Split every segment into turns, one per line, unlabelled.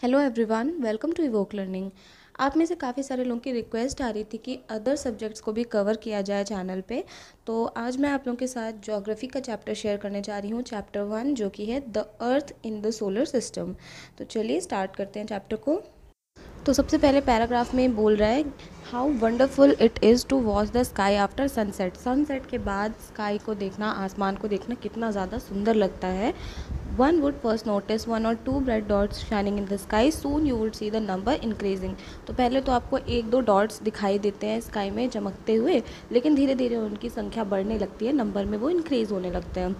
Hello everyone, welcome to Evoke Learning. आप में से काफ़ी सारे लोगों की रिक्वेस्ट आ रही थी कि अदर सब्जेक्ट्स को भी कवर किया जाए चैनल पे। तो आज मैं आप लोगों के साथ ज्योग्राफी का चैप्टर शेयर करने जा रही हूँ, चैप्टर 1, जो कि है the earth in the solar system. तो चलिए स्टार्ट करते हैं चैप्टर को। तो सबसे पहले पैराग्राफ में बोल रहा है, how wonderful it is to watch the sky after sunset. Sunset के बाद स्काई को देखना, आसमान को देखना कितना ज़्यादा सुंदर लगता है। One would first notice one और two bright dots shining in the sky, soon you would see the number increasing. तो पहले तो आपको एक दो डॉट्स दिखाई देते हैं स्काई में चमकते हुए, लेकिन धीरे धीरे उनकी संख्या बढ़ने लगती है, नंबर में वो इंक्रीज़ होने लगते हैं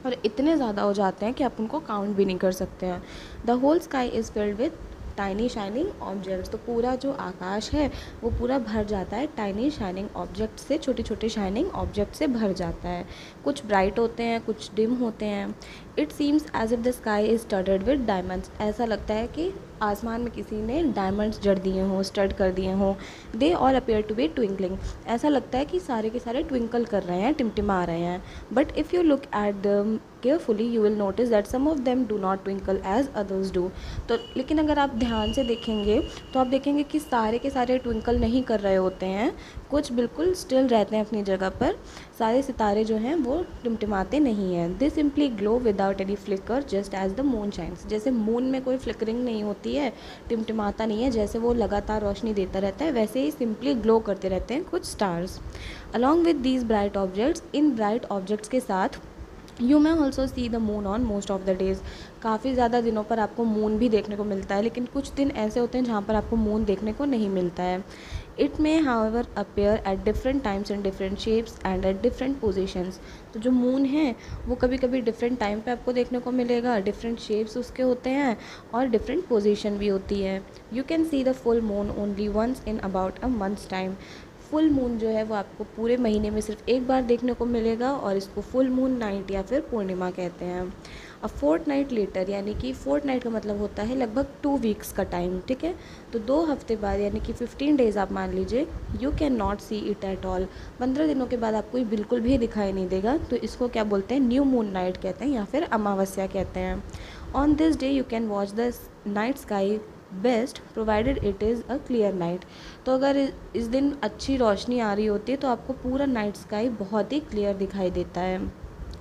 और इतने ज़्यादा हो जाते हैं कि आप उनको काउंट भी नहीं कर सकते हैं। The whole sky is filled with tiny shining objects. तो पूरा जो आकाश है वो पूरा भर जाता है टाइनी शाइनिंग ऑब्जेक्ट से, छोटे छोटे शाइनिंग ऑब्जेक्ट से भर जाता है। कुछ ब्राइट होते हैं, कुछ डिम होते हैं। It seems as if the sky is studded with diamonds. ऐसा लगता है कि आसमान में किसी ने डायमंड्स जड़ दिए हों, स्टड कर दिए हों। They all appear to be twinkling. ऐसा लगता है कि सारे के सारे ट्विंकल कर रहे हैं, टिमटिमा रहे हैं। But if you look at them carefully you will notice that some of them do not twinkle as others do. तो लेकिन अगर आप ध्यान से देखेंगे तो आप देखेंगे कि सारे के सारे ट्विंकल नहीं कर रहे होते हैं, कुछ बिल्कुल स्टिल रहते हैं अपनी जगह पर। सारे सितारे जो हैं वो टिमटिमाते नहीं हैं। They simply glow without any flicker just as the moon shines. जैसे मून में कोई फ्लिकरिंग नहीं होती है, टिमटिमाता नहीं है, जैसे वो लगातार रोशनी देता रहता है, वैसे ही सिंपली ग्लो करते रहते हैं कुछ stars. Along with these bright objects, in bright objects के साथ you may also see the moon on most of the days. काफ़ी ज़्यादा दिनों पर आपको मून भी देखने को मिलता है, लेकिन कुछ दिन ऐसे होते हैं जहाँ पर आपको मून देखने को नहीं मिलता है। It may however appear at different times in different shapes and at different positions. तो जो मून है वो कभी कभी डिफरेंट टाइम पे आपको देखने को मिलेगा, डिफरेंट शेप्स उसके होते हैं और डिफरेंट पोजिशन भी होती है। You can see the full moon only once in about a month's time. Full moon जो है वो आपको पूरे महीने में सिर्फ एक बार देखने को मिलेगा और इसको फुल मून नाइट या फिर पूर्णिमा कहते हैं। अ फोर्ट नाइट लेटर, यानी कि फोर्ट नाइट का मतलब होता है लगभग 2 वीक्स का टाइम, ठीक है। तो 2 हफ्ते बाद यानी कि 15 डेज़ आप मान लीजिए, you can not see it at all. 15 दिनों के बाद आपको ये बिल्कुल भी दिखाई नहीं देगा। तो इसको क्या बोलते हैं, न्यू मून नाइट कहते हैं या फिर अमावस्या कहते हैं। On this day you can watch the night sky best provided it is a clear night. तो अगर इस दिन अच्छी रोशनी आ रही होती है तो आपको पूरा नाइट स्काई बहुत ही क्लियर दिखाई देता है।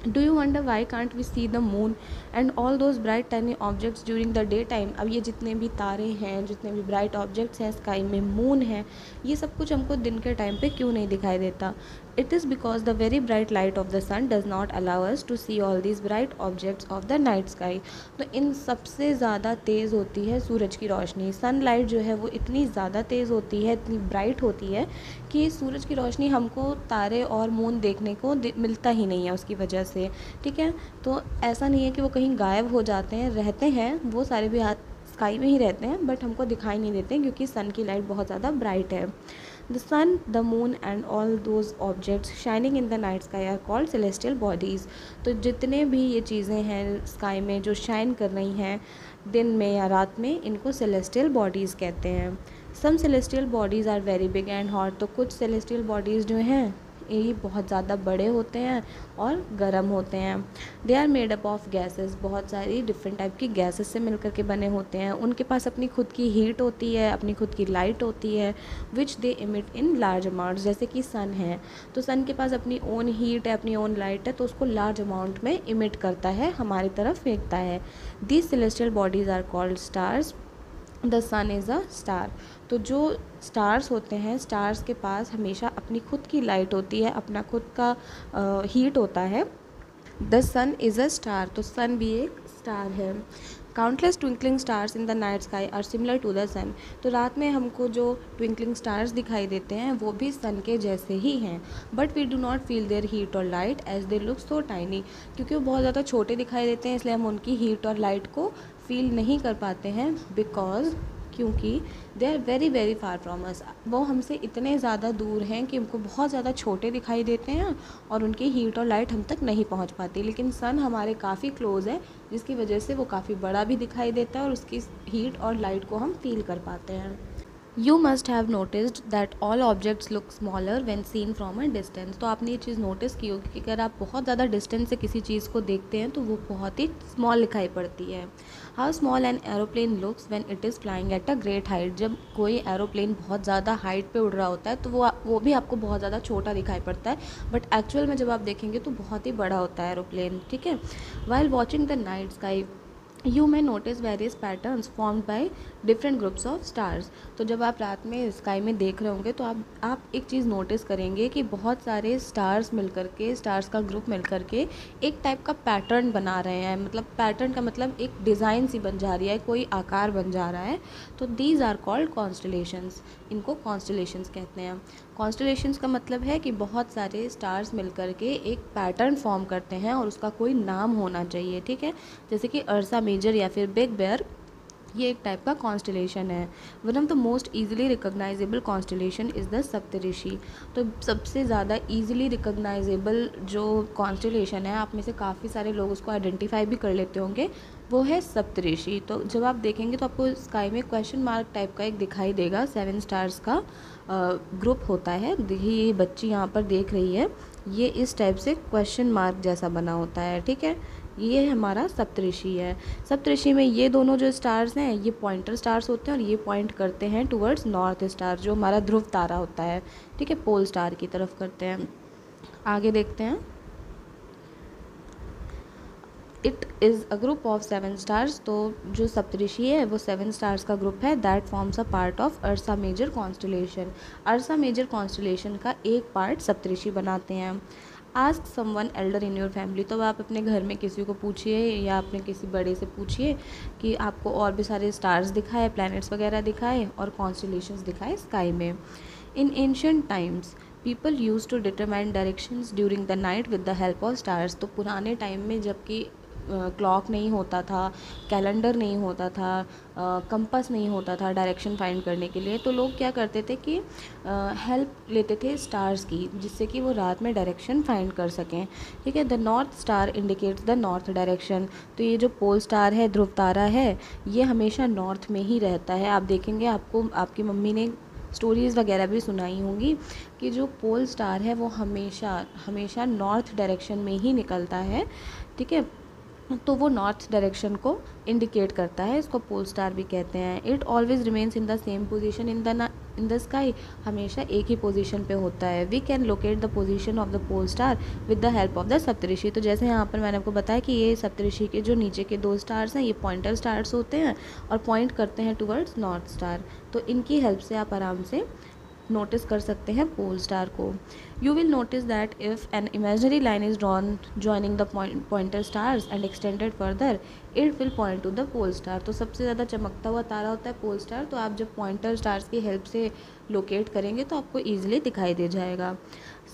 Do you wonder why can't we see the moon and all those bright tiny objects during the daytime. अब ये जितने भी तारे हैं, जितने भी ब्राइट ऑब्जेक्ट्स हैं स्काई में, मून है, ये सब कुछ हमको दिन के टाइम पे क्यों नहीं दिखाई देता। It is because the very bright light of the sun does not allow us to see all these bright objects of the night sky. तो इन सबसे ज़्यादा तेज़ होती है सूरज की रोशनी। सनलाइट जो है वो इतनी ज़्यादा तेज़ होती है, इतनी ब्राइट होती है कि सूरज की रोशनी हमको तारे और मून देखने को मिलता ही नहीं है उसकी वजह से, ठीक है। तो ऐसा नहीं है कि वो कहीं गायब हो जाते हैं, रहते हैं वो सारे भी स्काई में ही रहते हैं, बट हमको दिखाई नहीं देते क्योंकि सन की लाइट बहुत ज़्यादा ब्राइट है। The sun, the moon and all those objects shining in the night sky are called celestial bodies. तो जितने भी ये चीज़ें हैं स्काई में जो शाइन कर रही हैं दिन में या रात में, इनको सेलेस्टियल बॉडीज़ कहते हैं। Some celestial bodies are very big and hot. तो कुछ सेलेस्टियल बॉडीज़ जो हैं ये बहुत ज़्यादा बड़े होते हैं और गर्म होते हैं। They are made up of gases. बहुत सारी डिफरेंट टाइप की गैसेस से मिलकर के बने होते हैं। उनके पास अपनी खुद की हीट होती है, अपनी खुद की लाइट होती है, विच दे इमिट इन लार्ज अमाउंट्स। जैसे कि सन है तो सन के पास अपनी ओन हीट है, अपनी ओन लाइट है, तो उसको लार्ज अमाउंट में इमिट करता है, हमारी तरफ फेंकता है। These celestial bodies are called stars. The sun is a star. तो जो स्टार्स होते हैं, स्टार्स के पास हमेशा अपनी खुद की लाइट होती है, अपना खुद का हीट होता है। The sun is a star. तो सन भी एक स्टार है। Countless twinkling stars in the night sky are similar to the sun. तो रात में हमको जो ट्विंकलिंग स्टार्स दिखाई देते हैं वो भी सन के जैसे ही हैं, but we do not feel their heat और light as they look so tiny. क्योंकि वो बहुत ज़्यादा छोटे दिखाई देते हैं इसलिए हम उनकी हीट और लाइट को फील नहीं कर पाते हैं, बिकॉज क्योंकि they are very very far from us. वो हमसे इतने ज़्यादा दूर हैं कि हमको बहुत ज़्यादा छोटे दिखाई देते हैं और उनकी हीट और लाइट हम तक नहीं पहुंच पाती। लेकिन सन हमारे काफ़ी क्लोज है जिसकी वजह से वो काफ़ी बड़ा भी दिखाई देता है और उसकी हीट और लाइट को हम फील कर पाते हैं। You must have noticed that all objects look smaller when seen from a distance. तो आपने ये चीज़ नोटिस की होगी कि अगर आप बहुत ज़्यादा डिस्टेंस से किसी चीज़ को देखते हैं तो वो बहुत ही स्मॉल दिखाई पड़ती है। How small an aeroplane looks when it is flying at a great height. जब कोई एरोप्लेन बहुत ज़्यादा हाइट पे उड़ रहा होता है तो वो भी आपको बहुत ज़्यादा छोटा दिखाई पड़ता है, बट एक्चुअल में जब आप देखेंगे तो बहुत ही बड़ा होता है एरोप्लेन, ठीक है। While watching the night sky you may notice various patterns formed by different groups of stars. तो जब आप रात में स्काई में देख रहे होंगे तो आप एक चीज़ नोटिस करेंगे कि बहुत सारे स्टार्स मिल करके, स्टार्स का ग्रुप मिल करके एक टाइप का पैटर्न बना रहे हैं। मतलब पैटर्न का मतलब एक डिज़ाइन सी बन जा रही है, कोई आकार बन जा रहा है। तो दीज आर कॉल्ड कॉन्स्टलेशंस। इनको कॉन्स्टलेशंस कहते हैं। कॉन्स्टलेशंस का मतलब है कि बहुत सारे स्टार्स मिल करके एक पैटर्न फॉर्म करते हैं और उसका कोई नाम होना चाहिए, ठीक है। जैसे कि अर्सा मेजर या फिर बिग बेयर, ये एक टाइप का कॉन्स्टलेशन है। One of the most easily recognisable constellation is the Saptarishi. तो सबसे ज़्यादा ईजिली रिकॉग्नाइजेबल जो कॉन्स्टलेशन है, आप में से काफ़ी सारे लोग उसको आइडेंटिफाई भी कर लेते होंगे, वो है सप्तऋषि। तो जब आप देखेंगे तो आपको स्काई में क्वेश्चन मार्क टाइप का एक दिखाई देगा, 7 स्टार्स का ग्रुप होता है। देखिए ये बच्ची यहाँ पर देख रही है, ये इस टाइप से क्वेश्चन मार्क जैसा बना होता है, ठीक है। ये हमारा सप्तऋषि है। सप्तऋषि में ये दोनों जो स्टार्स हैं ये पॉइंटर स्टार्स होते हैं और ये पॉइंट करते हैं टुवर्ड्स नॉर्थ स्टार, जो हमारा ध्रुव तारा होता है, ठीक है, पोल स्टार की तरफ करते हैं। आगे देखते हैं। It is a group of 7 stars. तो जो सप्तऋषि है वो 7 स्टार्स का ग्रुप है। That forms a part of Ursa Major constellation. Ursa Major constellation का एक पार्ट सप्तऋषि बनाते हैं। Ask someone elder in your family. तो आप अपने घर में किसी को पूछिए या अपने किसी बड़े से पूछिए कि आपको और भी सारे स्टार्स दिखाए, प्लैनेट्स वगैरह दिखाए और कॉन्स्टलेशंस दिखाए स्काई में। In ancient times people use to determine directions during the night with the help of stars. तो पुराने टाइम में जबकि क्लॉक नहीं होता था, कैलेंडर नहीं होता था, कंपास नहीं होता था डायरेक्शन फाइंड करने के लिए, तो लोग क्या करते थे कि हेल्प लेते थे स्टार्स की, जिससे कि वो रात में डायरेक्शन फाइंड कर सकें, ठीक है। The north star indicates the north direction. तो ये जो पोल स्टार है, ध्रुव तारा है, ये हमेशा नॉर्थ में ही रहता है। आप देखेंगे, आपको आपकी मम्मी ने स्टोरीज़ वगैरह भी सुनाई होंगी कि जो पोल स्टार है वो हमेशा हमेशा नॉर्थ डायरेक्शन में ही निकलता है, ठीक है। तो वो नॉर्थ डायरेक्शन को इंडिकेट करता है, इसको पोल स्टार भी कहते हैं। It always remains in the same position in the sky. हमेशा एक ही पोजीशन पे होता है। We can locate the position of the pole star with the help of the Saptarishi. तो जैसे यहाँ पर मैंने आपको बताया कि ये सप्तऋषि के जो नीचे के 2 स्टार्स हैं ये पॉइंटर स्टार्स होते हैं और पॉइंट करते हैं टुवर्ड्स नॉर्थ स्टार। तो इनकी हेल्प से आप आराम से नोटिस कर सकते हैं पोल स्टार को। You will notice that if an imaginary line is drawn joining the pointer stars and extended further, it will point to the pole star. तो सबसे ज़्यादा चमकता हुआ तारा होता है पोल स्टार। तो आप जब पॉइंटर स्टार्स की हेल्प से लोकेट करेंगे तो आपको ईजिली दिखाई दे जाएगा।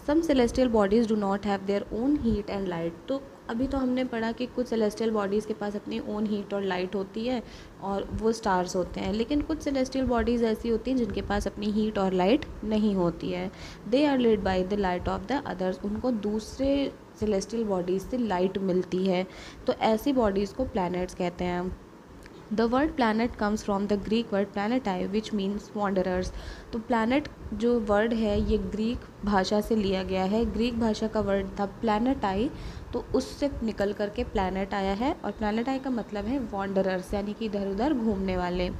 Some celestial bodies do not have their own heat and light. तो अभी तो हमने पढ़ा कि कुछ सेलेस्टियल बॉडीज़ के पास अपनी ओन हीट और लाइट होती है और वो स्टार्स होते हैं, लेकिन कुछ सेलेस्टियल बॉडीज़ ऐसी होती हैं जिनके पास अपनी हीट और लाइट नहीं होती है। They are lead by the light of the others. उनको दूसरे सेलेस्टियल बॉडीज़ से लाइट मिलती है, तो ऐसी बॉडीज़ को प्लैनेट्स कहते हैं। The word planet comes from the Greek word planetai which means wanderers। तो planet जो वर्ड है ये ग्रीक भाषा से लिया गया है। ग्रीक भाषा का वर्ड था planetai, तो उससे निकल करके planet आया है और planetai का मतलब है wanderers, यानी कि इधर उधर घूमने वाले।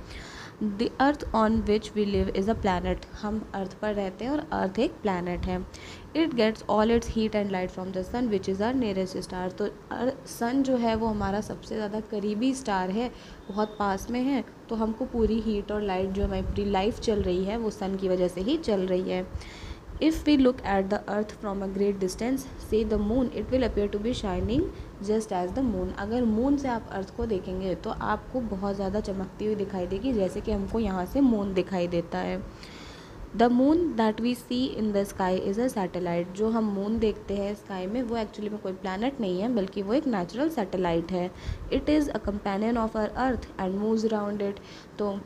The earth on which we live is a planet। हम अर्थ पर रहते हैं और अर्थ एक planet है। It gets all its heat and light from the sun which is our nearest star. तो सन जो है वो हमारा सबसे ज़्यादा करीबी स्टार है, बहुत पास में है, तो हमको पूरी हीट और लाइट जो हमारी पूरी लाइफ चल रही है वो सन की वजह से ही चल रही है। If we look at the earth from a great distance say the moon, it will appear to be shining just as the moon. अगर मून से आप अर्थ को देखेंगे तो आपको बहुत ज़्यादा चमकती हुई दिखाई देगी, जैसे कि हमको यहाँ से मून दिखाई देता है। The moon that we see in the sky is a satellite. जो हम मून देखते हैं स्काई में वो एक्चुअली में कोई प्लैनेट नहीं है, बल्कि वो एक नेचुरल सैटेलाइट है। It is a companion of our earth and moves around it. तो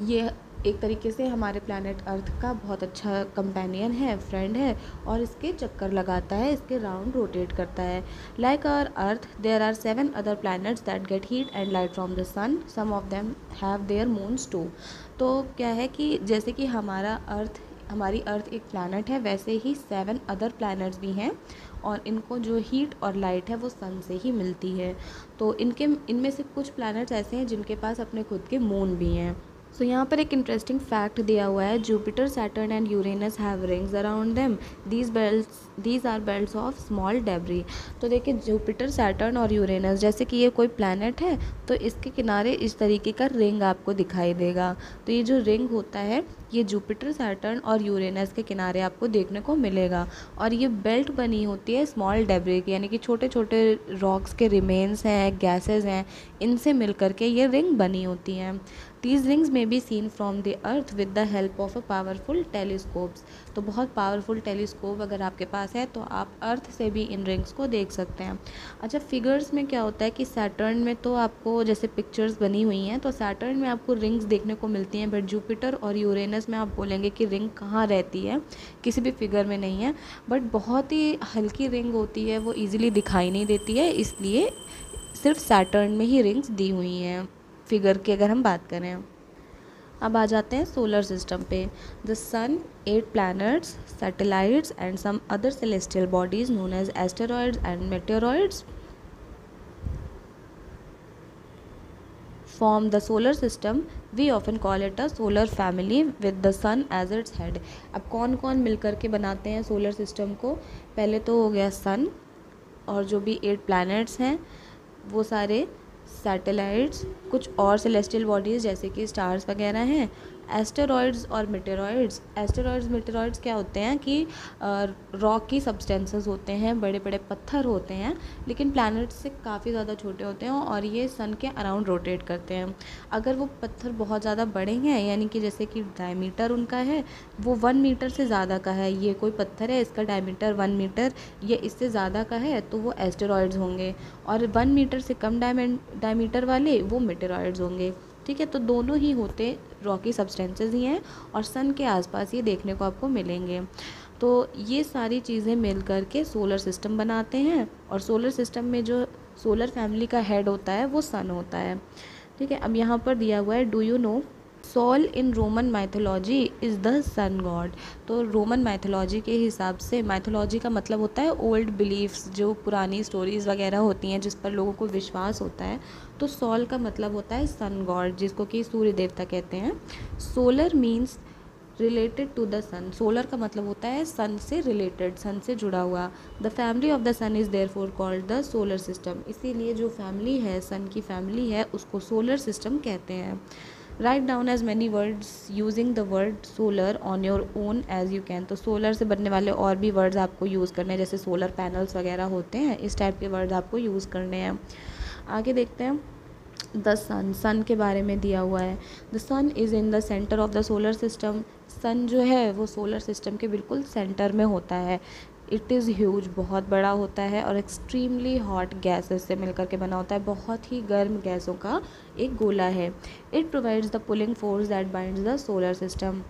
ये एक तरीके से हमारे प्लैनेट अर्थ का बहुत अच्छा कंपेनियन है, फ्रेंड है, और इसके चक्कर लगाता है, इसके राउंड रोटेट करता है। Like our earth there are 7 other planets that get heat and light from the sun, some of them have their moons too. तो क्या है कि जैसे कि हमारी अर्थ एक प्लैनेट है, वैसे ही 7 अदर प्लैनेट्स भी हैं, और इनको जो हीट और लाइट है वो सन से ही मिलती है। तो इनमें से कुछ प्लैनेट्स ऐसे हैं जिनके पास अपने खुद के मून भी हैं। सो यहाँ पर एक इंटरेस्टिंग फैक्ट दिया हुआ है, Jupiter, Saturn and Uranus have rings around them, these are belts of small debris. तो देखिए, जुपिटर, सैटर्न और यूरेनस जैसे कि ये कोई प्लैनेट है, तो इसके किनारे इस तरीके का रिंग आपको दिखाई देगा। तो ये जो रिंग होता है, ये जुपिटर, सैटर्न और यूरेनस के किनारे आपको देखने को मिलेगा, और ये बेल्ट बनी होती है स्मॉल डेब्री की, यानी कि छोटे छोटे रॉक्स के रिमेन्स हैं, गैसेज हैं, इनसे मिल करके ये रिंग बनी होती हैं। These rings may be seen from the earth with the help of a powerful telescopes। तो बहुत पावरफुल टेलीस्कोप अगर आपके पास है तो आप अर्थ से भी इन रिंग्स को देख सकते हैं। अच्छा, फिगर्स में क्या होता है कि सैटर्न में तो आपको जैसे पिक्चर्स बनी हुई हैं, तो सैटर्न में आपको रिंग्स देखने को मिलती हैं, बट जुपिटर और यूरेनस में आप बोलेंगे कि रिंग कहाँ रहती है, किसी भी फिगर में नहीं है। बट बहुत ही हल्की रिंग होती है, वो ईजिली दिखाई नहीं देती है, इसलिए सिर्फ सैटर्न में ही रिंग्स दी हुई हैं फिगर की अगर हम बात करें। अब आ जाते हैं सोलर सिस्टम पे। The sun, 8 planets, satellites and some other celestial bodies known as asteroids and meteoroids form the solar system. We often call it a solar family with the sun as its head। अब कौन कौन मिलकर के बनाते हैं solar system को? पहले तो हो गया सन, और जो भी 8 प्लैनेट्स हैं वो सारे, सैटेलाइट्स, कुछ और सेलेस्टियल बॉडीज़ जैसे कि स्टार्स वगैरह हैं, एस्टेरॉयड्स और मेटेरॉयड्स। एस्टेरॉयड्स मेटेरॉयड्स क्या होते हैं कि रॉक की सब्सटेंसेस होते हैं, बड़े बड़े पत्थर होते हैं, लेकिन प्लैनेट्स से काफ़ी ज़्यादा छोटे होते हैं, और ये सन के अराउंड रोटेट करते हैं। अगर वो पत्थर बहुत ज़्यादा बड़े हैं, यानी कि जैसे कि डायमीटर उनका है वो 1 मीटर से ज़्यादा का है, ये कोई पत्थर है इसका डायमीटर 1 मीटर, ये इससे ज़्यादा का है, तो वो एस्टेरॉयड्स होंगे, और 1 मीटर से कम डायमीटर वाले वो मेटेरॉयड्स होंगे। ठीक है, तो दोनों ही होते रॉकी सब्सटेंसेस ही हैं, और सन के आसपास ये देखने को आपको मिलेंगे। तो ये सारी चीज़ें मिल कर के सोलर सिस्टम बनाते हैं, और सोलर सिस्टम में जो सोलर फैमिली का हेड होता है वो सन होता है। ठीक है, अब यहाँ पर दिया हुआ है, do you know Sol in Roman mythology is the sun god. तो रोमन माइथोलॉजी के हिसाब से, माइथोलॉजी का मतलब होता है ओल्ड बिलीफ्स, जो पुरानी स्टोरीज़ वगैरह होती हैं जिस पर लोगों को विश्वास होता है, तो सोल का मतलब होता है सन गॉड, जिसको कि सूर्य देवता कहते हैं। Solar means related to the sun, solar का मतलब होता है सन से रिलेटेड, सन से जुड़ा हुआ। The family of the sun is therefore called the solar system. इसीलिए जो फैमिली है, सन की फैमिली है, उसको सोलर सिस्टम कहते हैं। Write down as many words using the word solar on your own as you can. तो सोलर से बनने वाले और भी वर्ड्स आपको यूज़ करने हैं, जैसे सोलर पैनल्स वगैरह होते हैं, इस टाइप के वर्ड्स आपको यूज़ करने हैं। आगे देखते हैं, द सन, सन के बारे में दिया हुआ है। The sun is in the centre of the solar system. Sun जो है वो सोलर सिस्टम के बिल्कुल सेंटर में होता है। इट इज़ ह्यूज, बहुत बड़ा होता है, और एक्सट्रीमली हॉट गैसेस से मिलकर के बना होता है, बहुत ही गर्म गैसों का एक गोला है। It provides the pulling force that binds the solar system.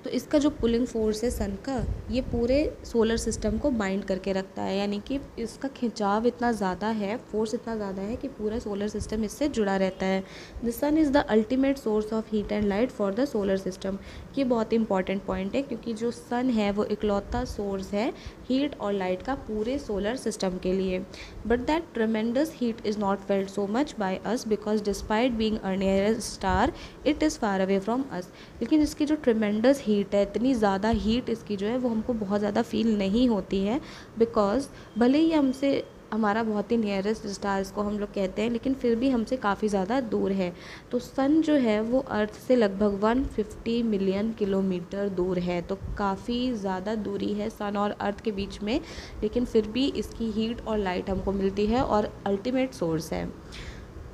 तो इसका जो पुलिंग फोर्स है सन का, ये पूरे सोलर सिस्टम को बाइंड करके रखता है, यानी कि इसका खिंचाव इतना ज़्यादा है, फोर्स इतना ज़्यादा है कि पूरा सोलर सिस्टम इससे जुड़ा रहता है। The sun is the ultimate source of heat and light for the solar system. ये बहुत इंपॉर्टेंट पॉइंट है, क्योंकि जो सन है वो इकलौता सोर्स है हीट और लाइट का पूरे सोलर सिस्टम के लिए। But that ट्रेमेंडस heat is not felt so much by us, because despite being a nearest star it is far away from us. लेकिन इसकी जो ट्रेमेंडस हीट है, इतनी ज़्यादा हीट इसकी जो है वो हमको बहुत ज़्यादा फील नहीं होती है, बिकॉज भले ही हमसे, हमारा बहुत ही नियरेस्ट स्टार इसको हम लोग कहते हैं, लेकिन फिर भी हमसे काफ़ी ज़्यादा दूर है। तो सन जो है वो अर्थ से लगभग 150 मिलियन किलोमीटर दूर है, तो काफ़ी ज़्यादा दूरी है सन और अर्थ के बीच में, लेकिन फिर भी इसकी हीट और लाइट हमको मिलती है, और अल्टीमेट सोर्स है।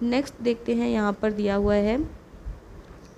नेक्स्ट देखते हैं, यहाँ पर दिया हुआ है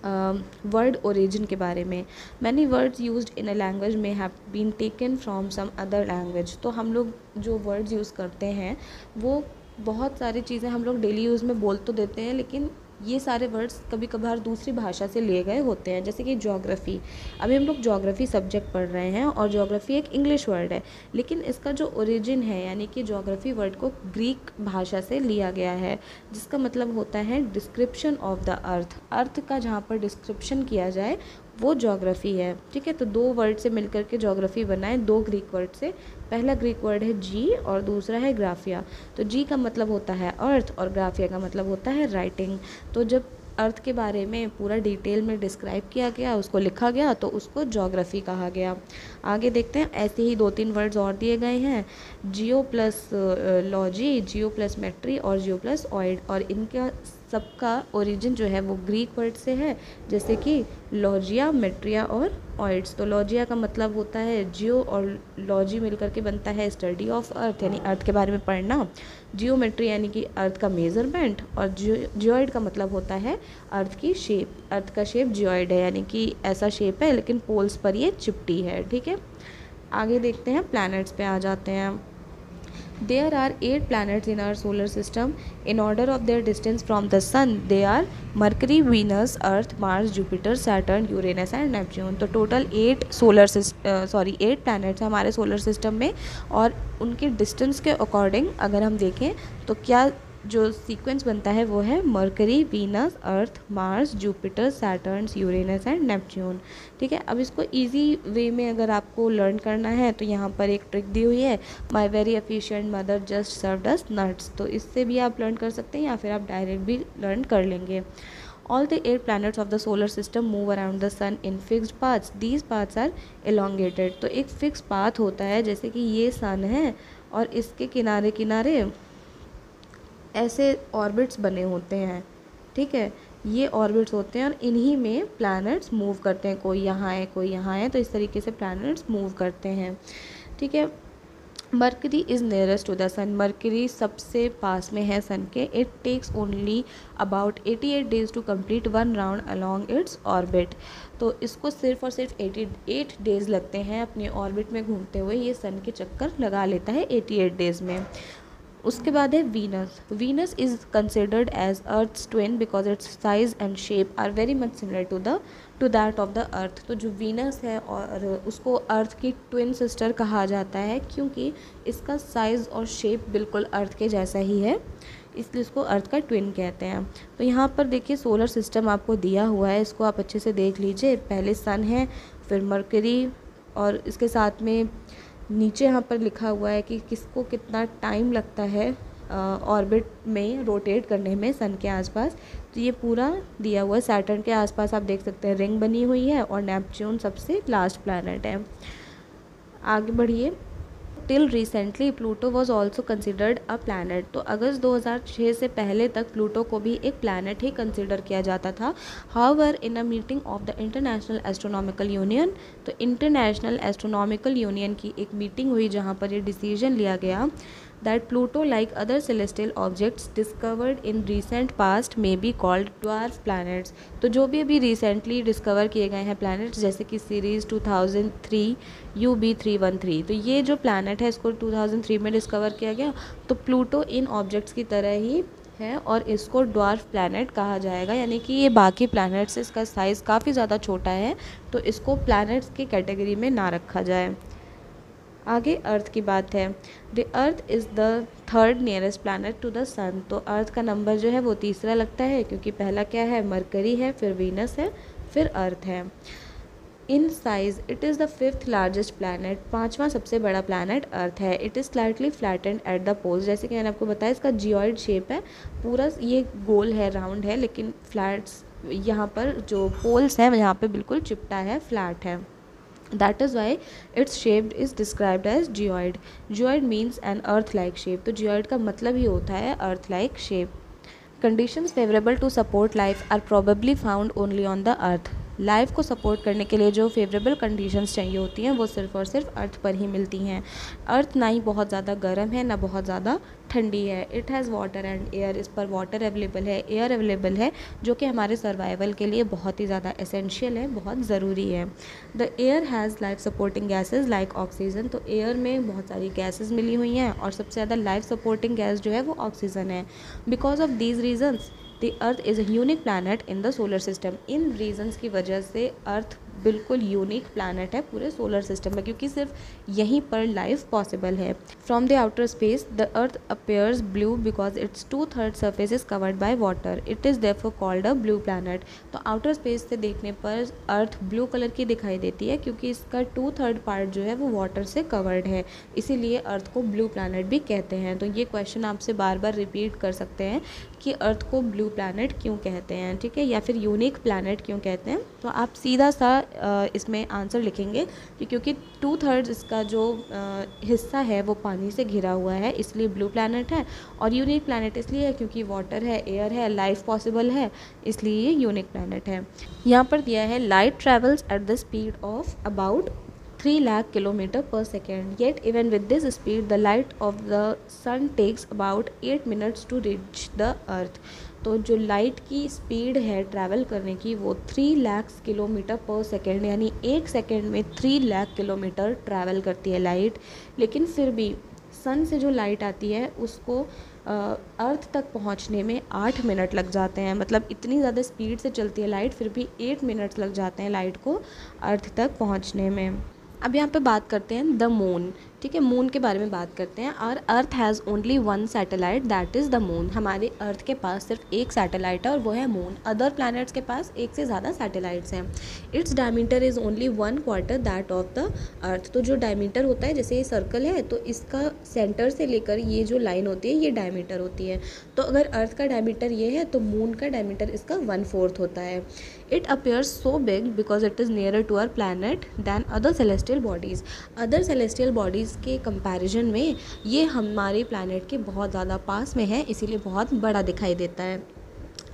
वर्ड ओरिजिन के बारे में। Many words used in a language में have been taken from some other language. तो हम लोग जो वर्ड्स यूज़ करते हैं वो बहुत सारी चीज़ें हम लोग डेली यूज़ में बोल तो देते हैं, लेकिन ये सारे वर्ड्स कभी कभार दूसरी भाषा से लिए गए होते हैं, जैसे कि ज्योग्राफी। अभी हम लोग ज्योग्राफी सब्जेक्ट पढ़ रहे हैं और ज्योग्राफी एक इंग्लिश वर्ड है, लेकिन इसका जो ओरिजिन है यानी कि ज्योग्राफी वर्ड को ग्रीक भाषा से लिया गया है, जिसका मतलब होता है डिस्क्रिप्शन ऑफ द अर्थ। अर्थ का जहाँ पर डिस्क्रिप्शन किया जाए वो ज्योग्राफी है। ठीक है, तो दो वर्ड से मिलकर के ज्योग्राफी बना है, दो ग्रीक वर्ड से। पहला ग्रीक वर्ड है जी और दूसरा है ग्राफिया। तो जी का मतलब होता है अर्थ और ग्राफिया का मतलब होता है राइटिंग। तो जब अर्थ के बारे में पूरा डिटेल में डिस्क्राइब किया गया, उसको लिखा गया, तो उसको ज्योग्राफी कहा गया। आगे देखते हैं, ऐसे ही दो तीन वर्ड्स और दिए गए हैं, जियो प्लस लॉजी, जियो प्लस मेट्री और जियो प्लस ऑइड। और इनका सबका ओरिजिन जो है वो ग्रीक वर्ड से है, जैसे कि लॉजिया, मेट्रिया और ऑइड्स। तो लॉजिया का मतलब होता है जियो, और लॉजी मिलकर के बनता है स्टडी ऑफ अर्थ, यानी अर्थ के बारे में पढ़ना। जियोमेट्री यानी कि अर्थ का मेजरमेंट, और जियोइड का मतलब होता है अर्थ की शेप। अर्थ का शेप जियोइड है, यानी कि ऐसा शेप है लेकिन पोल्स पर ये चिपटी है। ठीक है, आगे देखते हैं, प्लैनेट्स पे आ जाते हैं। There are 8 planets in our solar system. In order of their distance from the sun, they are Mercury, Venus, Earth, Mars, Jupiter, Saturn, Uranus and Neptune. तो टोटल 8 planets हैं हमारे सोलर सिस्टम में, और उनके distance के according अगर हम देखें तो क्या जो सीक्वेंस बनता है वो है mercury, Venus, earth, Mars, Jupiter, Saturn, Uranus and Neptune. ठीक है, अब इसको इजी वे में अगर आपको लर्न करना है तो यहाँ पर एक ट्रिक दी हुई है, my very efficient mother just served us nuts. तो इससे भी आप लर्न कर सकते हैं या फिर आप डायरेक्ट भी लर्न कर लेंगे। All the 8 planets of the solar system move around the sun in fixed paths. These paths are elongated. तो एक फिक्स पाथ होता है, जैसे कि ये सन है और इसके किनारे किनारे ऐसे ऑर्बिट्स बने होते हैं। ठीक है, ये ऑर्बिट्स होते हैं और इन्हीं में प्लैनेट्स मूव करते हैं, कोई यहाँ है कोई यहाँ है, तो इस तरीके से प्लैनेट्स मूव करते हैं। ठीक है, Mercury is nearest to the sun. Mercury सबसे पास में है सन के। It takes only about 88 days to complete 1 round along its orbit. तो इसको सिर्फ और सिर्फ 88 डेज़ लगते हैं अपने ऑर्बिट में घूमते हुए, ये सन के चक्कर लगा लेता है 88 डेज़ में। उसके बाद है Venus. Venus is considered as Earth's twin because its size and shape are very much similar to that of the earth. तो जो वीनस है और उसको अर्थ की ट्विन सिस्टर कहा जाता है, क्योंकि इसका साइज़ और शेप बिल्कुल अर्थ के जैसा ही है, इसलिए इसको अर्थ का ट्विन कहते हैं। तो यहाँ पर देखिए सोलर सिस्टम आपको दिया हुआ है, इसको आप अच्छे से देख लीजिए। पहले सन है, फिर मरकरी, और इसके साथ में नीचे यहाँ पर लिखा हुआ है कि किसको कितना टाइम लगता है ऑर्बिट में रोटेट करने में सन के आसपास। तो ये पूरा दिया हुआ है। सैटर्न के आसपास आप देख सकते हैं रिंग बनी हुई है, और नेपच्यून सबसे लास्ट प्लैनेट है। आगे बढ़िए, till recently Pluto was also considered a planet. तो अगस्त 2006 से पहले तक प्लूटो को भी एक प्लैनेट ही कंसिडर किया जाता था। However in a meeting of the international astronomical union, तो इंटरनेशनल एस्ट्रोनॉमिकल यूनियन की एक मीटिंग हुई जहाँ पर ये डिसीजन लिया गया that Pluto, like other celestial objects discovered in recent past, may be called dwarf planets. तो जो भी अभी रिसेंटली डिस्कवर किए गए हैं प्लैनेट्स, जैसे कि सीरीज़ 2003 UB313, तो ये जो प्लैनेट है इसको 2003 में डिस्कवर किया गया। तो प्लूटो इन ऑब्जेक्ट्स की तरह ही है और इसको ड्वार्फ प्लैनेट कहा जाएगा, यानी कि ये बाकी प्लैनेट्स से इसका साइज़ काफ़ी ज़्यादा छोटा है, तो इसको प्लैनेट्स की कैटेगरी में ना रखा जाए। आगे अर्थ की बात है। The earth is the third nearest planet to the sun. तो अर्थ का नंबर जो है वो तीसरा लगता है, क्योंकि पहला क्या है, मरकरी है, फिर वीनस है, फिर अर्थ है। In size it is the fifth largest planet. पांचवा सबसे बड़ा प्लैनेट अर्थ है। It is slightly flattened at the poles. जैसे कि मैंने आपको बताया इसका जियोइड शेप है, पूरा ये गोल है, राउंड है, लेकिन फ्लैट्स यहाँ पर जो पोल्स हैं यहाँ पे बिल्कुल चिपटा है, फ्लैट है। That is why its shape is described as geoid. Geoid means an earth-like shape. तो geoid का मतलब ही होता है earth-like shape. Conditions favorable to support life are probably found only on the earth. Life को support करने के लिए जो फेवरेबल कंडीशंस चाहिए होती हैं वो सिर्फ और सिर्फ अर्थ पर ही मिलती हैं। अर्थ ना ही बहुत ज़्यादा गर्म है ना बहुत ज़्यादा ठंडी है। It has water and air. इस पर वाटर अवेलेबल है, एयर अवेलेबल है, जो कि हमारे सर्वाइवल के लिए बहुत ही ज़्यादा एसेंशियल है, बहुत ज़रूरी है। The air has life supporting gases like oxygen. तो एयर में बहुत सारी गैसेज मिली हुई हैं और सबसे ज़्यादा लाइफ सपोर्टिंग गैस जो है वो ऑक्सीजन है। Because of these reasons the earth is a unique planet in the solar system. इन रीजंस की वजह से अर्थ बिल्कुल यूनिक प्लानट है पूरे सोलर सिस्टम में, क्योंकि सिर्फ यहीं पर लाइफ पॉसिबल है। From the outer space the earth appears blue because it's 2/3 surface is covered by water, it is therefore called a blue planet. तो आउटर स्पेस से देखने पर अर्थ ब्लू कलर की दिखाई देती है, क्योंकि इसका 2/3 पार्ट जो है वो वाटर से कवर्ड है, इसीलिए अर्थ को ब्लू प्लानट भी कहते हैं। तो ये क्वेश्चन आपसे बार बार रिपीट कर सकते हैं कि अर्थ को ब्लू प्लैनेट क्यों कहते हैं, ठीक है, या फिर यूनिक प्लैनेट क्यों कहते हैं। तो आप सीधा सा इसमें आंसर लिखेंगे कि क्योंकि 2/3 इसका जो हिस्सा है वो पानी से घिरा हुआ है, इसलिए ब्लू प्लैनेट है। और यूनिक प्लैनेट इसलिए है क्योंकि वाटर है, एयर है, लाइफ पॉसिबल है, इसलिए ये यूनिक प्लैनेट है। यहाँ पर दिया है light travels at the speed of about 3 lakh kilometer per second, yet even with this speed the light of the sun takes about 8 minutes to reach the earth। तो जो लाइट की speed है travel करने की वो 3 lakh kilometre पर second, यानी 1 second में 3 लाख किलोमीटर ट्रैवल करती है लाइट। लेकिन फिर भी सन से जो लाइट आती है उसको अर्थ तक पहुंचने में 8 मिनट लग जाते हैं। मतलब इतनी ज़्यादा स्पीड से चलती है लाइट, फिर भी 8 मिनट्स लग जाते हैं लाइट को अर्थ तक पहुंचने में। अब यहाँ पे बात करते हैं द मून, ठीक है, मून के बारे में बात करते हैं। Our earth has only 1 satellite that is the moon. हमारे अर्थ के पास सिर्फ एक सैटेलाइट है और वो है मून। अदर प्लैनेट्स के पास एक से ज़्यादा सैटेलाइट्स हैं। Its diameter is only 1/4 that of the earth. तो जो डायमीटर होता है, जैसे ये सर्कल है तो इसका सेंटर से लेकर ये जो लाइन होती है ये डायमीटर होती है। तो अगर अर्थ का डायमीटर ये है तो मून का डायमीटर इसका 1/4 होता है। It appears so big because it is nearer to our planet than other celestial bodies. Other celestial bodies के कंपैरिजन में ये हमारे प्लैनेट के बहुत ज़्यादा पास में है, इसीलिए बहुत बड़ा दिखाई देता है।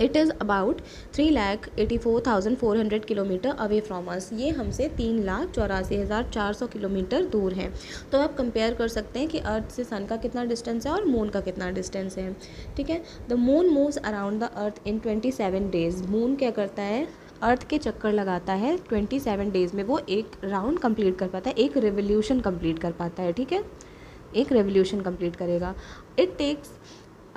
It is about 3,84,400 kilometre away from us. ये हमसे 3,84,400 किलोमीटर दूर है। तो आप कंपेयर कर सकते हैं कि अर्थ से सन का कितना डिस्टेंस है और मून का कितना डिस्टेंस है, ठीक है। The moon moves around the earth in 27 days. Moon क्या करता है, अर्थ के चक्कर लगाता है 27 डेज़ में। वो एक राउंड कंप्लीट कर पाता है, एक रेवोल्यूशन कंप्लीट कर पाता है, ठीक है, एक रेवोल्यूशन कंप्लीट करेगा। It takes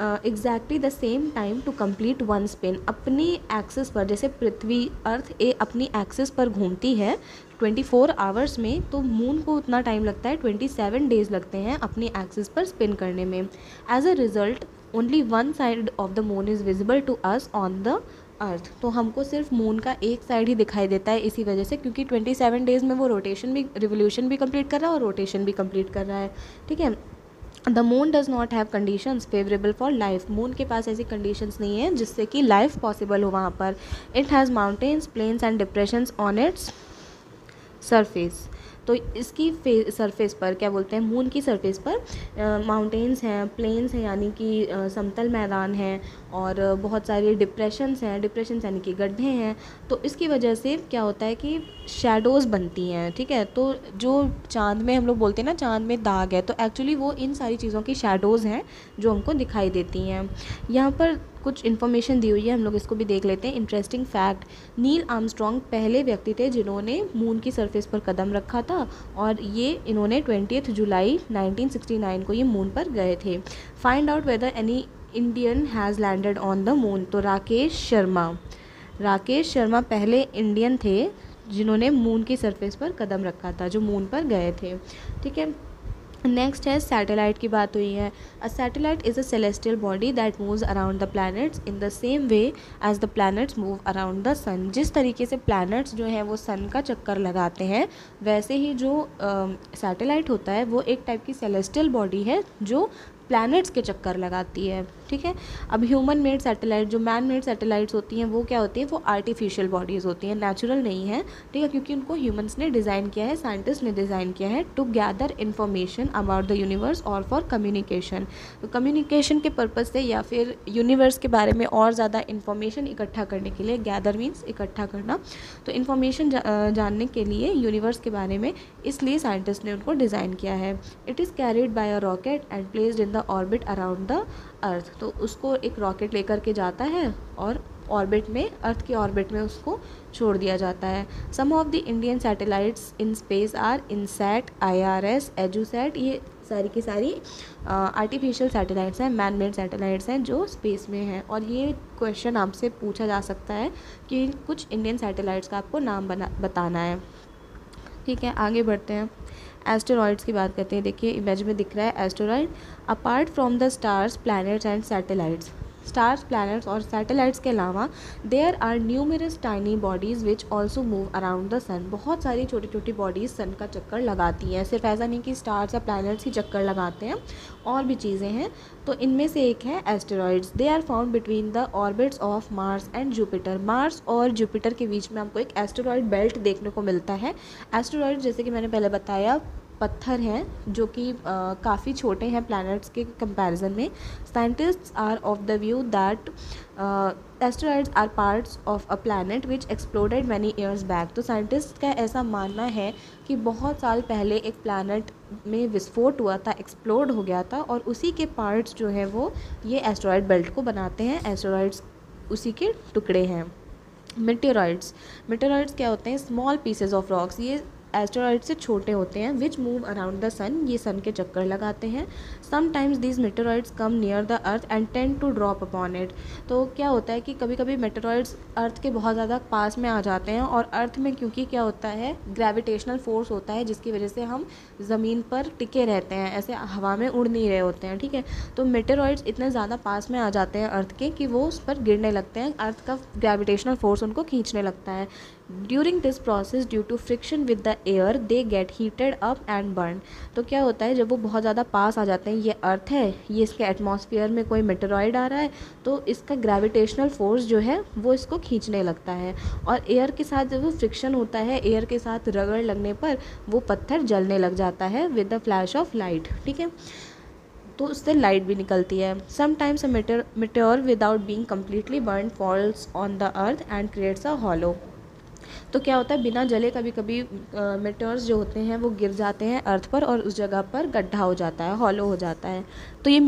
exactly the same time to complete 1 spin. अपनी एक्सिस पर, जैसे पृथ्वी अर्थ अपनी एक्सिस पर घूमती है 24 आवर्स में, तो मून को उतना टाइम लगता है, 27 डेज़ लगते हैं अपनी एक्सिस पर स्पिन करने में। As a result only 1 side of the moon is visible to us on the earth. तो हमको सिर्फ मून का एक साइड ही दिखाई देता है इसी वजह से, क्योंकि 27 डेज़ में वो रोटेशन भी, रिवोल्यूशन भी कंप्लीट कर रहा है और रोटेशन भी कंप्लीट कर रहा है, ठीक है। The moon does not have conditions favourable for life. Moon के पास ऐसी कंडीशंस नहीं है जिससे कि लाइफ पॉसिबल हो वहाँ पर। It has mountains, plains and depressions on its surface. तो इसकी सरफेस पर क्या बोलते हैं, मून की सरफेस पर माउंटेन्स हैं, प्लेन्स हैं यानी कि समतल मैदान हैं, और बहुत सारे डिप्रेशंस हैं, डिप्रेशंस यानी कि गड्ढे हैं। तो इसकी वजह से क्या होता है कि शैडोज़ बनती हैं, ठीक है। तो जो चाँद में हम लोग बोलते हैं ना, चाँद में दाग है, तो एक्चुअली वो इन सारी चीज़ों की शैडोज़ हैं जो हमको दिखाई देती हैं। यहाँ पर कुछ इन्फॉर्मेशन दी हुई है, हम लोग इसको भी देख लेते हैं। इंटरेस्टिंग फैक्ट, नील आर्मस्ट्रॉन्ग पहले व्यक्ति थे जिन्होंने मून की सरफेस पर कदम रखा था, और ये इन्होंने 20 जुलाई 1969 को ये मून पर गए थे। Find out whether any Indian has landed on the moon. तो राकेश शर्मा पहले इंडियन थे जिन्होंने मून की सरफेस पर कदम रखा था, जो मून पर गए थे, ठीक है। नेक्स्ट है सैटेलाइट की बात हुई है। A satellite is a celestial body that moves around the planets in the same way as the planets move around the sun. जिस तरीके से प्लैनेट्स जो हैं वो सन का चक्कर लगाते हैं, वैसे ही जो सैटेलाइट होता है वो एक टाइप की सेलेस्टियल बॉडी है जो प्लैनेट्स के चक्कर लगाती है, ठीक है। अब ह्यूमन मेड सैटेलाइट, जो मैन मेड सैटेलाइट्स होती हैं वो क्या होती है, वो आर्टिफिशियल बॉडीज़ होती हैं, नेचुरल नहीं है, ठीक है, क्योंकि उनको ह्यूमंस ने डिज़ाइन किया है, साइंटिस्ट ने डिज़ाइन किया है to gather information about the universe और फॉर कम्युनिकेशन। तो कम्युनिकेशन के पर्पज़ से या फिर यूनिवर्स के बारे में और ज़्यादा इन्फॉर्मेशन इकट्ठा करने के लिए, गैदर मीन्स इकट्ठा करना, तो इन्फॉर्मेशन जानने के लिए यूनिवर्स के बारे में, इसलिए साइंटिस्ट ने उनको डिज़ाइन किया है। It is carried by a rocket and placed in the orbit around the earth. तो उसको एक रॉकेट लेकर के जाता है और ऑर्बिट में, अर्थ के ऑर्बिट में उसको छोड़ दिया जाता है। Some of the Indian satellites in space are INSAT, IRS, EDUSAT. ये सारी की सारी आर्टिफिशियल सैटेलाइट्स हैं, मैन मेड सैटेलाइट्स हैं जो स्पेस में हैं। और ये क्वेश्चन आपसे पूछा जा सकता है कि कुछ इंडियन सैटेलाइट्स का आपको नाम बताना है। ठीक है, आगे बढ़ते हैं। एस्टेरॉइड्स की बात करते हैं। देखिए इमेज में दिख रहा है asteroid. Apart from the stars, planets and satellites, stars, planets और सैटेलाइट्स के अलावा there are numerous tiny bodies which also move around the sun. बहुत सारी छोटी छोटी बॉडीज़ सन का चक्कर लगाती हैं। सिर्फ ऐसा नहीं कि स्टार्स या प्लैनेट्स ही चक्कर लगाते हैं, और भी चीज़ें हैं। तो इनमें से एक है asteroids. They are found between the orbits of Mars and Jupiter. Mars और जुपिटर के बीच में आपको एक एस्टेरॉइड बेल्ट देखने को मिलता है। एस्टेरॉइड जैसे कि मैंने पहले बताया पत्थर हैं जो कि काफ़ी छोटे हैं प्लैनेट्स के कंपैरिजन में। Scientists are of the view that asteroids are parts of a planet which exploded many years back. तो साइंटिस्ट का ऐसा मानना है कि बहुत साल पहले एक प्लैनेट में विस्फोट हुआ था, एक्सप्लोड हो गया था, और उसी के पार्ट्स जो हैं वो ये एस्टेरॉइड बेल्ट को बनाते हैं। एस्टेरॉइड्स उसी के टुकड़े हैं। मेटेरॉइड्स, मेटेरॉइड्स क्या होते हैं? Small pieces of rocks. ये एस्टेरॉइड से छोटे होते हैं। Which move around the sun, ये सन के चक्कर लगाते हैं। Sometimes these meteoroids come near the earth and tend to drop upon it. तो क्या होता है कि कभी कभी मेटेरॉइड्स अर्थ के बहुत ज़्यादा पास में आ जाते हैं, और अर्थ में क्योंकि क्या होता है, ग्रेविटेशनल फोर्स होता है जिसकी वजह से हम ज़मीन पर टिके रहते हैं, ऐसे हवा में उड़ नहीं रहे होते हैं। ठीक है, तो मेटेरॉइड्स इतने ज़्यादा पास में आ जाते हैं अर्थ के कि वो उस पर गिरने लगते हैं, अर्थ का ग्रेविटेशनल फोर्स उनको खींचने लगता है। During this process due to friction with the air they get heated up and burn. तो क्या होता है, जब वो बहुत ज़्यादा पास आ जाते हैं, ये अर्थ है, ये इसके एटमॉस्फेयर में कोई मेटेरॉइड आ रहा है, तो इसका ग्रेविटेशनल फोर्स जो है वो इसको खींचने लगता है, और एयर के साथ जब वो फ्रिक्शन होता है, एयर के साथ रगड़ लगने पर वो पत्थर जलने लग जाता है with the flash of light. ठीक है, तो उससे लाइट भी निकलती है। Sometimes a meteor without being completely burn falls on the earth and creates a hollow. तो क्या होता है, बिना जले कभी कभी मेटेयर्स जो होते हैं वो गिर जाते हैं अर्थ पर, और उस जगह पर गड्ढा हो जाता है, हॉलो हो जाता है। तो ये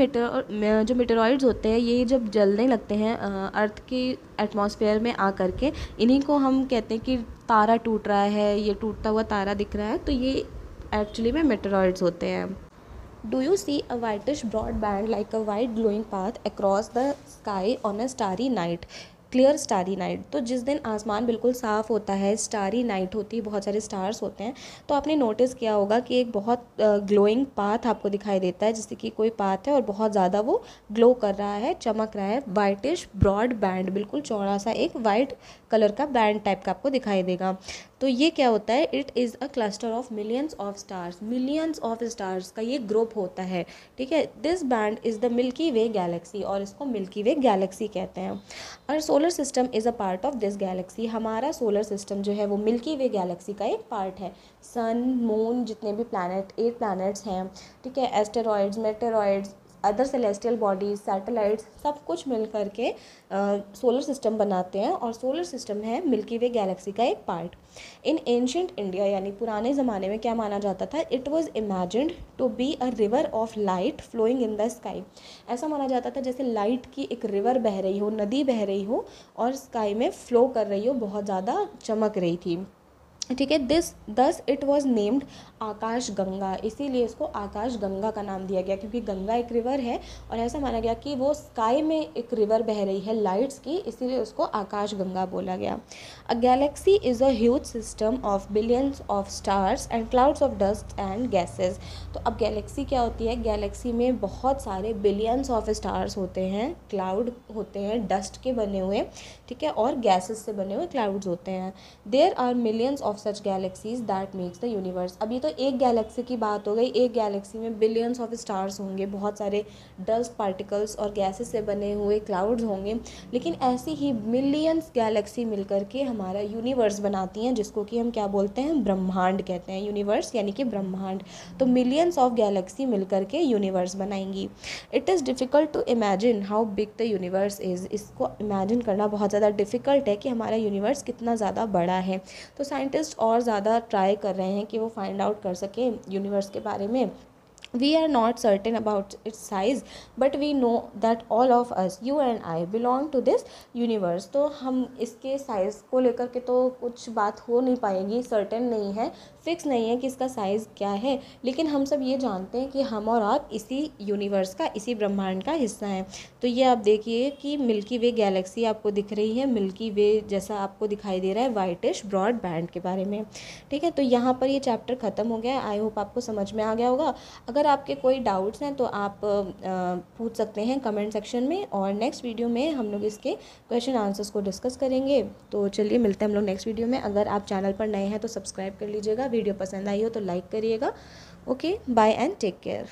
जो मेटेरॉइड्स होते हैं, ये जब जलने लगते हैं अर्थ की एटमॉस्फेयर में आ करके, इन्हीं को हम कहते हैं कि तारा टूट रहा है, ये टूटता हुआ तारा दिख रहा है, तो ये एक्चुअली में मेटेरॉइड्स होते हैं। Do you see a whitish broad band like a white glowing path across the sky on a starry night? Clear starry night. तो जिस दिन आसमान बिल्कुल साफ़ होता है, स्टारी नाइट होती है, बहुत सारे स्टार्स होते हैं, तो आपने नोटिस किया होगा कि एक बहुत ग्लोइंग पाथ आपको दिखाई देता है, जैसे कि कोई पाथ है और बहुत ज़्यादा वो ग्लो कर रहा है, चमक रहा है। वाइटिश ब्रॉड बैंड, बिल्कुल चौड़ा सा एक वाइट कलर का बैंड टाइप का आपको दिखाई देगा। तो ये क्या होता है, it is a cluster of millions of stars. Millions of stars का ये ग्रुप होता है। ठीक है, this band is the milky way Galaxy, और इसको मिल्की वे गैलेक्सी कहते हैं। और solar system is a part of this Galaxy. हमारा सोलर सिस्टम जो है वो मिल्की वे गैलेक्सी का एक पार्ट है। सन, मून, जितने भी प्लैनेट, 8 प्लैनेट्स हैं, ठीक है, asteroids, meteoroids, other celestial bodies, satellites, सब कुछ मिल करके सोलर सिस्टम बनाते हैं, और सोलर सिस्टम है मिल्की वे गैलेक्सी का एक पार्ट। इन एंशियंट इंडिया, यानी पुराने ज़माने में क्या माना जाता था, it was imagined to be a river of light flowing in the sky. ऐसा माना जाता था जैसे लाइट की एक रिवर बह रही हो, नदी बह रही हो, और स्काई में फ्लो कर रही हो, बहुत ज़्यादा चमक रही थी। ठीक है, दस इट वॉज नेम्ड आकाश गंगा, इसीलिए इसको आकाश गंगा का नाम दिया गया, क्योंकि गंगा एक रिवर है, और ऐसा माना गया कि वो स्काई में एक रिवर बह रही है लाइट्स की, इसीलिए उसको आकाश गंगा बोला गया। A galaxy is a huge system of billions of stars and clouds of dust and gases. तो अब गैलेक्सी क्या होती है, गैलेक्सी में बहुत सारे बिलियंस ऑफ स्टार्स होते हैं, क्लाउड होते हैं डस्ट के बने हुए, ठीक है, और गैसेस से बने हुए क्लाउड्स होते हैं। There are millions of such galaxies that makes the universe. अब ये तो एक गैलेक्सी की बात हो गई, एक गैलेक्सी में बिलियंस ऑफ स्टार्स होंगे, बहुत सारे डस्ट पार्टिकल्स और गैसेस से बने हुए क्लाउड्स होंगे, लेकिन ऐसी ही मिलियंस गैलेक्सी मिलकर के हमारा यूनिवर्स बनाती हैं, जिसको कि हम क्या बोलते हैं, ब्रह्मांड कहते हैं। यूनिवर्स यानी कि ब्रह्मांड। तो मिलियंस ऑफ गैलेक्सी मिलकर के यूनिवर्स बनाएंगी। It is difficult to imagine how big the universe is. इसको इमेजिन करना बहुत ज़्यादा डिफ़िकल्ट है कि हमारा यूनिवर्स कितना ज़्यादा बड़ा है। तो साइंटिस्ट और ज़्यादा ट्राई कर रहे हैं कि वो फाइंड आउट कर सकें यूनिवर्स के बारे में, We are not certain about its size, but we know that all of us, you and I, belong to this universe. तो हम इसके साइज़ को लेकर के तो कुछ बात हो नहीं पाएगी, सर्टेन नहीं है, फिक्स नहीं है कि इसका साइज़ क्या है, लेकिन हम सब ये जानते हैं कि हम और आप इसी यूनिवर्स का, इसी ब्रह्मांड का हिस्सा हैं। तो ये आप देखिए कि मिल्की वे गैलेक्सी आपको दिख रही है, मिल्की वे जैसा आपको दिखाई दे रहा है वाइटिश ब्रॉड बैंड के बारे में। ठीक है, तो यहाँ पर ये चैप्टर ख़त्म हो गया है। आई होप आपको समझ में आ गया होगा। अगर आपके कोई डाउट्स हैं तो आप पूछ सकते हैं कमेंट सेक्शन में, और नेक्स्ट वीडियो में हम लोग इसके क्वेश्चन आंसर्स को डिस्कस करेंगे। तो चलिए मिलते हैं हम लोग नेक्स्ट वीडियो में। अगर आप चैनल पर नए हैं तो सब्सक्राइब कर लीजिएगा, वीडियो पसंद आई हो तो लाइक करिएगा। Okay, bye and take care.